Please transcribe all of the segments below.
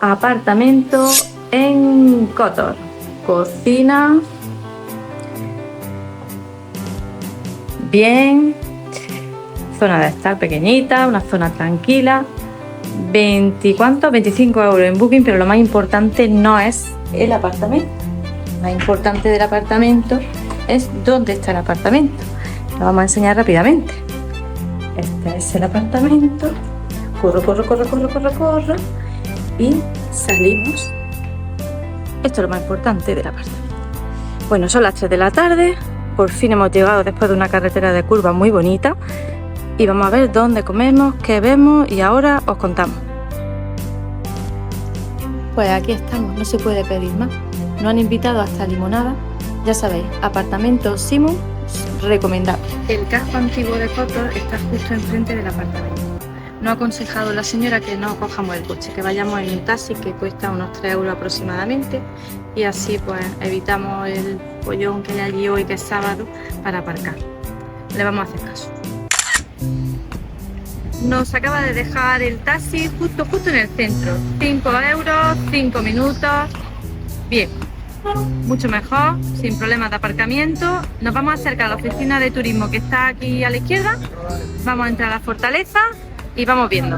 Apartamento en Kotor. Cocina. Bien. Zona de estar pequeñita, una zona tranquila. ¿Cuánto? 25 euros en Booking, pero lo más importante no es el apartamento. Lo más importante del apartamento es dónde está el apartamento. Lo vamos a enseñar rápidamente. Este es el apartamento. Corro. Y salimos. Esto es lo más importante del apartamento. Bueno, son las 3 de la tarde. Por fin hemos llegado después de una carretera de curvas muy bonita. Y vamos a ver dónde comemos, qué vemos y ahora os contamos. Pues aquí estamos, no se puede pedir más. Nos han invitado hasta limonada. Ya sabéis, apartamento Simon, recomendable. El casco antiguo de Kotor está justo enfrente del apartamento. Nos ha aconsejado la señora que no cojamos el coche, que vayamos en un taxi que cuesta unos 3 euros aproximadamente y así pues evitamos el follón que hay allí hoy, que es sábado, para aparcar. Le vamos a hacer caso. Nos acaba de dejar el taxi justo en el centro. 5 euros, 5 minutos. Bien, mucho mejor, sin problemas de aparcamiento. Nos vamos a acercar a la oficina de turismo que está aquí a la izquierda. Vamos a entrar a la fortaleza y vamos viendo.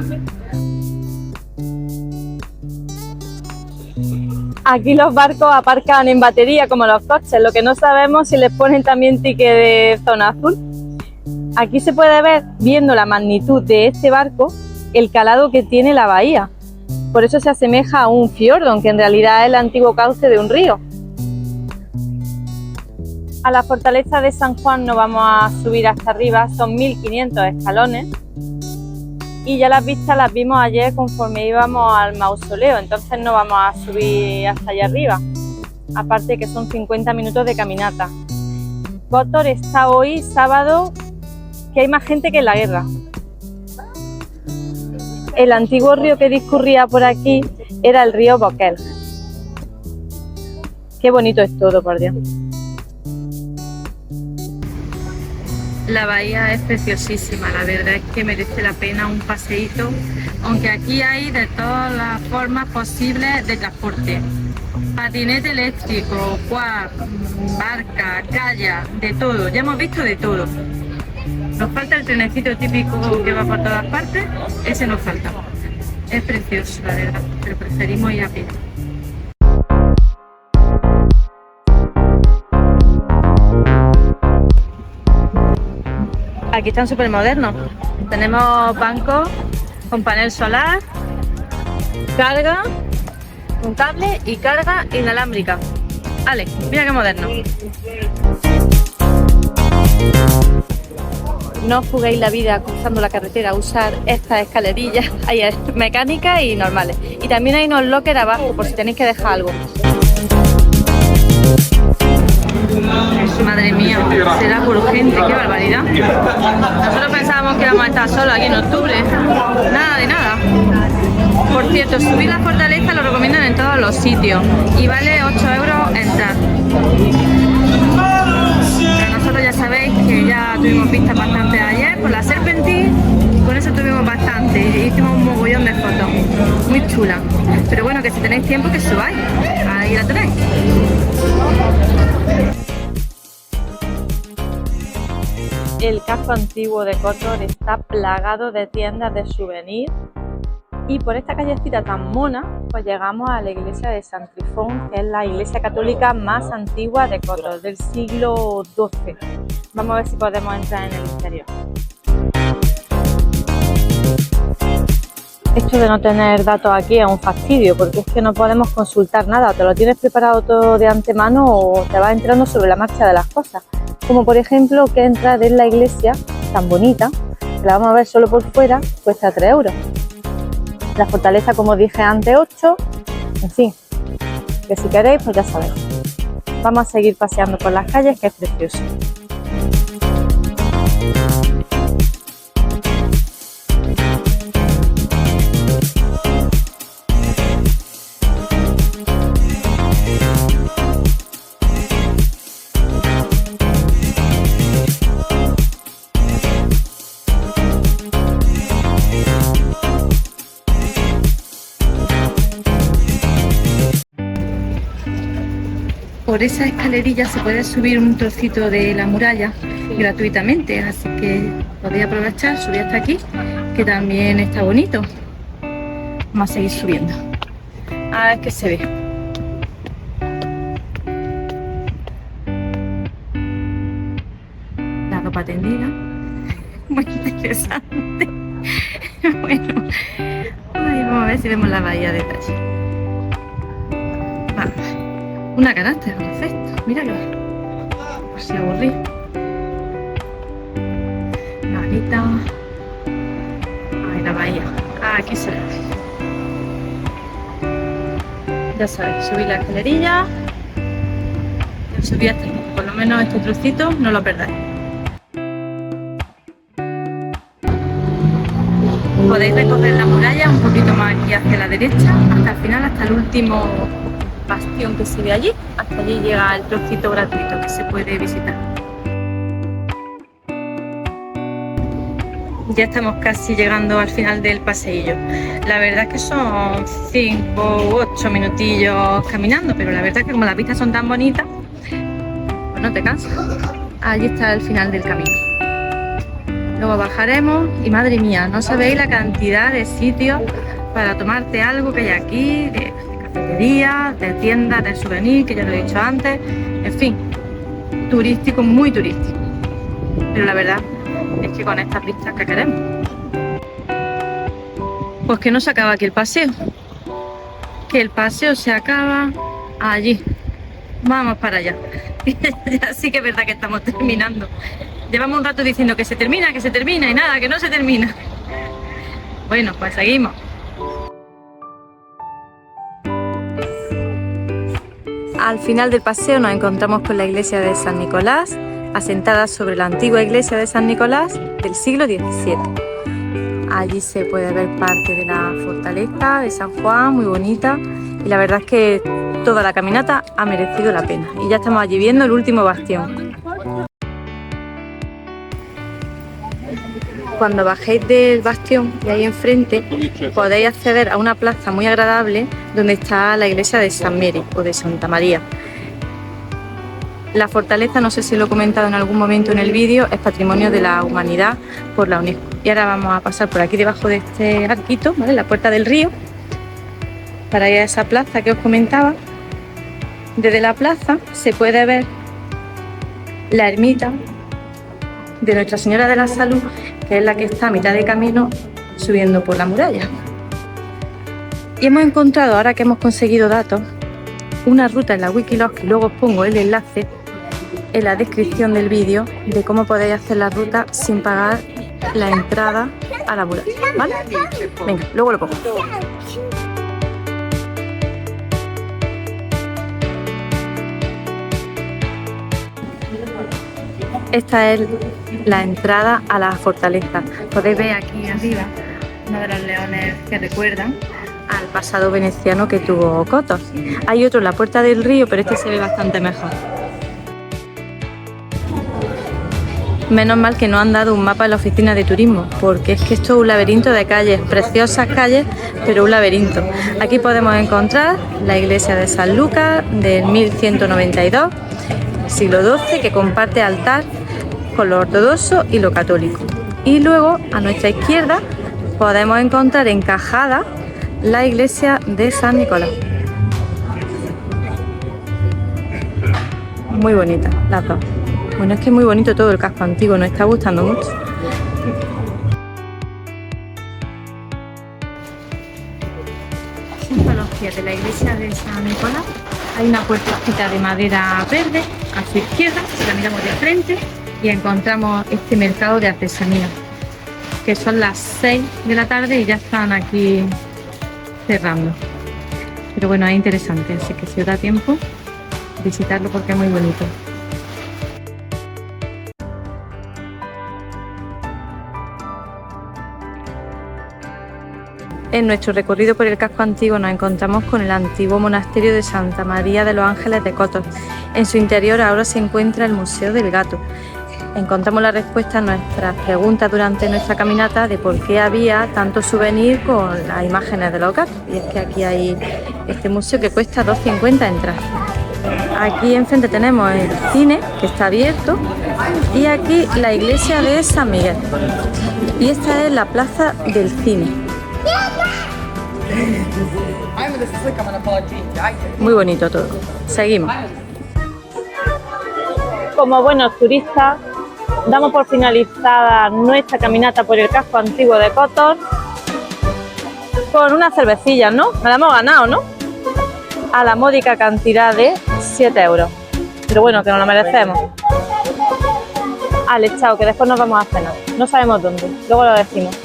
Aquí los barcos aparcan en batería como los coches. Lo que no sabemos si les ponen también ticket de zona azul. Aquí se puede ver, viendo la magnitud de este barco, el calado que tiene la bahía. Por eso se asemeja a un fiordo, aunque en realidad es el antiguo cauce de un río. A la fortaleza de San Juan no vamos a subir hasta arriba, son 1500 escalones. Y ya las vistas las vimos ayer conforme íbamos al mausoleo, entonces no vamos a subir hasta allá arriba. Aparte que son 50 minutos de caminata. Kotor está hoy, sábado, que hay más gente que en la guerra. El antiguo río que discurría por aquí era el río Bokel. Qué bonito es todo, por Dios. La bahía es preciosísima, la verdad es que merece la pena un paseíto, aunque aquí hay de todas las formas posibles de transporte. Patinete eléctrico, quad, barca, kayak, de todo, ya hemos visto de todo. Nos falta el trenecito típico que va por todas partes, ese nos falta. Es precioso, la verdad, pero preferimos ir a pie. Aquí están súper modernos. Tenemos bancos con panel solar, carga, un cable y carga inalámbrica. Vale, mira qué moderno. No os juguéis la vida cruzando la carretera, usar estas escalerillas, hay mecánicas y normales. Y también hay unos lockers abajo por si tenéis que dejar algo. Madre mía, será por gente, qué barbaridad. Nosotros pensábamos que íbamos a estar solos aquí en octubre. Nada de nada. Por cierto, subir la fortaleza lo recomiendan en todos los sitios y vale 8 euros entrar. Pero nosotros ya sabéis que ya tuvimos vistas bastante ayer por la Serpentín, con eso tuvimos bastante y hicimos un mogollón de fotos, muy chula. Pero bueno, que si tenéis tiempo que subáis, ahí la tenéis. El casco antiguo de Kotor está plagado de tiendas de souvenir y por esta callecita tan mona pues llegamos a la iglesia de San Trifón, que es la iglesia católica más antigua de Kotor, del siglo XII. Vamos a ver si podemos entrar en el interior. Esto de no tener datos aquí es un fastidio porque es que no podemos consultar nada, o te lo tienes preparado todo de antemano o te vas entrando sobre la marcha de las cosas. Como por ejemplo que entrar en la iglesia tan bonita, que la vamos a ver solo por fuera, cuesta 3 euros. La fortaleza, como dije antes, 8, en fin, que si queréis pues ya sabéis. Vamos a seguir paseando por las calles, que es precioso. por esa escalerilla se puede subir un trocito de la muralla gratuitamente, así que podéis aprovechar, subir hasta aquí, que también está bonito. Vamos a seguir subiendo, a ver qué se ve. La ropa tendida, muy interesante. Bueno, vamos a ver si vemos la bahía de detalle. Vamos. Una canasta, perfecto, míralo. Por si aburrí. La varita. Ay, la bahía. Aquí se ve. Ya sabéis, subir la escalerilla. Yo subí hasta aquí. Por lo menos este trocito no lo perdáis. Podéis recorrer la muralla un poquito más aquí hacia la derecha, hasta el final, hasta el último bastión que se ve allí. Hasta allí llega el trocito gratuito que se puede visitar. Ya estamos casi llegando al final del paseillo. La verdad es que son 5 u 8 minutillos caminando, pero la verdad es que como las vistas son tan bonitas, pues no te cansas. Allí está el final del camino. Luego bajaremos y madre mía, no sabéis la cantidad de sitios para tomarte algo que hay aquí, de cafeterías, de tiendas, de souvenirs, que ya lo he dicho antes, en fin, turístico, muy turístico. Pero la verdad es que con estas vistas que queremos. Pues que no se acaba aquí el paseo, que el paseo se acaba allí. Vamos para allá. Ya sí que es verdad que estamos terminando. Llevamos un rato diciendo que se termina y nada, que no se termina. Bueno, pues seguimos. Al final del paseo nos encontramos con la iglesia de San Nicolás, asentada sobre la antigua iglesia de San Nicolás del siglo XVII. Allí se puede ver parte de la fortaleza de San Juan, muy bonita, y la verdad es que toda la caminata ha merecido la pena. Y ya estamos allí viendo el último bastión. Cuando bajéis del bastión, de ahí enfrente, podéis acceder a una plaza muy agradable donde está la iglesia de San Mary o de Santa María. La fortaleza, no sé si lo he comentado en algún momento en el vídeo, es Patrimonio de la Humanidad por la UNESCO. Y ahora vamos a pasar por aquí debajo de este arquito, ¿vale? La Puerta del Río, para ir a esa plaza que os comentaba. Desde la plaza se puede ver la ermita de Nuestra Señora de la Salud, que es la que está a mitad de camino subiendo por la muralla. Y hemos encontrado, ahora que hemos conseguido datos, una ruta en la Wikiloc, que luego os pongo el enlace en la descripción del vídeo, de cómo podéis hacer la ruta sin pagar la entrada a la muralla, ¿vale? Venga, luego lo pongo. Esta es la entrada a la fortaleza. Podéis ver aquí arriba uno de los leones que recuerdan al pasado veneciano que tuvo Cotos. Hay otro en la Puerta del Río, pero este se ve bastante mejor. Menos mal que no han dado un mapa en la oficina de turismo, porque es que esto es un laberinto de calles, preciosas calles, pero un laberinto. Aquí podemos encontrar la iglesia de San Lucas del 1192, siglo XII, que comparte altar con lo ortodoxo y lo católico. Y luego a nuestra izquierda podemos encontrar encajada la iglesia de San Nicolás. Muy bonita las dos. Bueno, es que es muy bonito todo el casco antiguo, nos está gustando mucho. Junto a los pies de la iglesia de San Nicolás hay una puertecita de madera verde a su izquierda, si la miramos de frente, y encontramos este mercado de artesanía, que son las 6 de la tarde y ya están aquí cerrando. Pero bueno, es interesante, así que si os da tiempo, visitarlo porque es muy bonito. En nuestro recorrido por el casco antiguo nos encontramos con el antiguo monasterio de Santa María de los Ángeles de Cotos. En su interior ahora se encuentra el Museo del Gato. Encontramos la respuesta a nuestras preguntas durante nuestra caminata de por qué había tanto souvenir con las imágenes de los gatos. Y es que aquí hay este museo que cuesta 2,50 entrar. Aquí enfrente tenemos el cine, que está abierto, y aquí la iglesia de San Miguel. Y esta es la plaza del cine. Muy bonito todo. Seguimos. Como buenos turistas, damos por finalizada nuestra caminata por el casco antiguo de Kotor con unas cervecillas, ¿no? Me la hemos ganado, ¿no? A la módica cantidad de 7 euros. Pero bueno, que nos lo merecemos. Chao, que después nos vamos a cenar. No sabemos dónde, luego lo decimos.